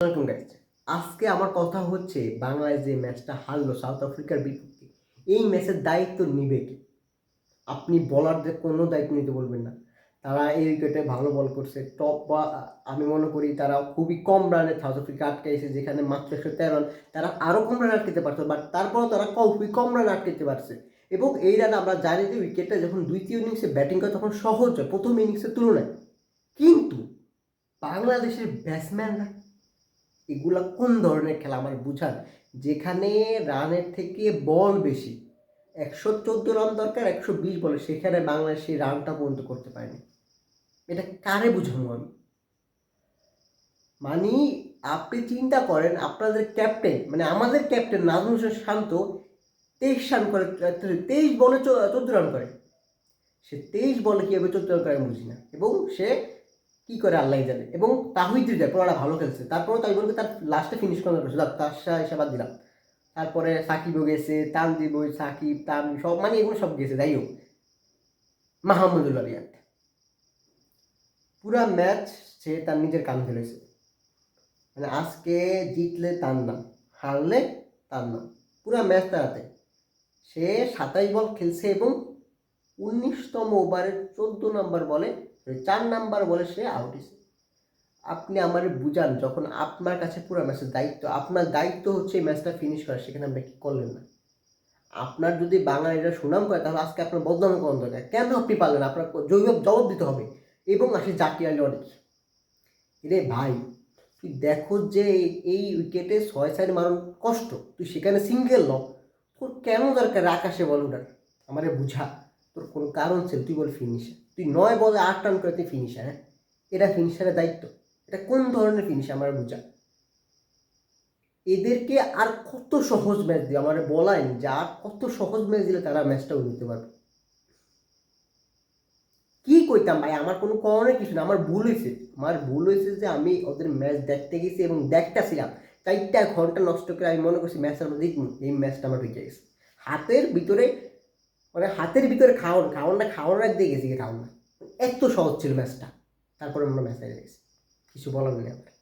Welcome guys. আজকে আমার কথা হচ্ছে বাংলাদেশ যে ম্যাচটা হারলো সাউথ আফ্রিকার বিপক্ষে, এই ম্যাচের দায়িত্ব নিবে কে? আপনি বলারদের কোনো দায়িত্ব নিতে বলবেন না। তারা এই উইকেটে ভালো বল করছে, টপ বা আমি মনে করি তারা খুবই কম রানে সাউথ আফ্রিকা আটকাইছে, যেখানে মাত্র 113 রান। তারা আরও কম রান আটকাতে পারতো, বাট তারপরও তারা খুবই কম রান আটকাতে পারছে। এবং এই রান আমরা জানি যে উইকেটটা যখন দ্বিতীয় ইনিংসে ব্যাটিং করে তখন সহজ হয় প্রথম ইনিংসের তুলনায়। কিন্তু বাংলাদেশের ব্যাটসম্যানরা এগুলা কোন ধরনের খেলা আমার বুঝান, যেখানে রানের থেকে বল বেশি, 114 রান দরকার 120 বলে, সেখানে বাংলাদেশ সেই রানটা পর্যন্ত করতে পারেনি। এটা কারে বুঝাবো আমি? মানে আপনি চিন্তা করেন, আপনাদের ক্যাপ্টেন মানে আমাদের ক্যাপ্টেন নাজমুল হোসেন শান্ত 23 রান করে, 23 বলে 14 রান করে। সে 23 বলে কীভাবে 14 রান করে আমি বুঝি না। এবং সে কী করে আল্লাহ জানে। এবং তাহিদ হৃদয় পুরোটা ভালো খেলছে, তারপরেও তাই বলবে তার লাস্টে ফিনিশ করার করছে, তার হিসাব দিলাম। তারপরে সাকিবও গেছে, তানজিব, সাকিব, তামিম সব, মানে এগুলো সব গেছে। যাই হোক, মাহমুদুল্লাহ রিয়াদ পুরা ম্যাচ সে তার নিজের কান ফেলেছে। মানে আজকে জিতলে তার নাম, হারলে তার নাম। পুরা ম্যাচ তার হাতে। সে 27 বল খেলছে এবং 19তম ওভারের 14 নম্বর বলে, 4 নাম্বার বলে সে আউট হয়েছে। আপনি আমার বুঝান, যখন আপনার কাছে পুরো ম্যাচের দায়িত্ব, আপনার দায়িত্ব হচ্ছে এই ম্যাচটা ফিনিশ করা, সেখানে আপনি কি করলেন না? আপনার যদি বাঙালিরা সুনাম করে তাহলে আজকে আপনার বদনাম করার দরকার। কেন আপনি পারলেন? আপনার জবাব দিতে হবে। এবং আসে জাকি আলী অনেক, রে ভাই তুই দেখো যে এই উইকেটে 6 মারণ কষ্ট, তুই সেখানে সিঙ্গেল ন, তোর কেন দরকার আকাশে বল ওঠার? আমারে বুঝা, তোর কোনো কারণ ছিল? তুই বল ফিনিশার, তুই 9 বলে 8 রান করে তুই ফিনিশার? হ্যাঁ, এটা ফিনিশারের দায়িত্ব? এটা কোন ধরনের ফিনিশার আমার বুঝা? এদেরকে আর কত সহজ ম্যাচ দিয়ে আমার বলাই যে আর কত সহজ ম্যাচ দিলে তারা ম্যাচটাও নিতে পারবে। কি কইতাম ভাই, আমার কোনো কারণে কিছু না, আমার ভুল হয়েছে যে আমি ওদের ম্যাচ দেখতে গেছি এবং দেখতেছিলাম 4টা ঘন্টা নষ্ট করে। আমি মনে করছি ম্যাচটা আমরা দেখবো, এই ম্যাচটা আমার ঢুকে গেছে হাতের ভিতরে, মানে হাতের ভিতরে খাওয়ানোর এক দিয়ে গেছি, খাওয়ান না। এত সহজ ছিল ম্যাচটা, তারপরে আমরা ম্যাচ হেরে গেছি। কিছু বলার নেই আমার।